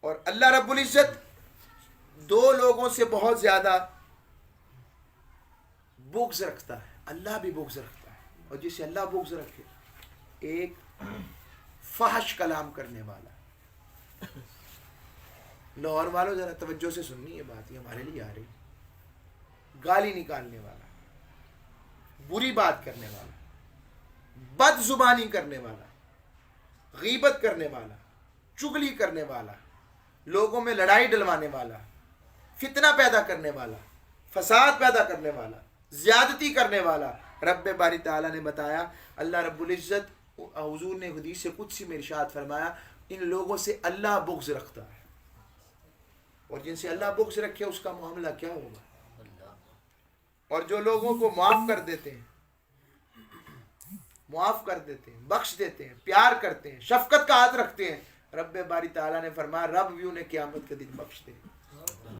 اور اللہ رب العزت دو لوگوں سے بہت زیادہ بغض رکھتا ہے. اللہ بھی بغض رکھتا ہے. اور جسے اللہ بغض رکھے، ایک فحش کلام کرنے والا. لاہور والوں ذرا توجہ سے سننی یہ بات، یہ ہمارے لیے آ رہی. گالی نکالنے والا، بری بات کرنے والا، بد زبانی کرنے والا، غیبت کرنے والا، چغلی کرنے والا، لوگوں میں لڑائی ڈلوانے والا، فتنہ پیدا کرنے والا، فساد پیدا کرنے والا، زیادتی کرنے والا. رب باری تعالیٰ نے بتایا، اللہ رب العزت حضور نے حدیث قدسی میں ارشاد فرمایا ان لوگوں سے اللہ بغض رکھتا ہے. اور جن سے اللہ بغض رکھے اس کا معاملہ کیا ہوگا. اور جو لوگوں کو معاف کر دیتے ہیں، معاف کر دیتے ہیں، بخش دیتے ہیں، پیار کرتے ہیں، شفقت کا ہاتھ رکھتے ہیں، رب باری تعالیٰ نے فرمایا رب بھی انہیں قیامت کے دن بخش دے.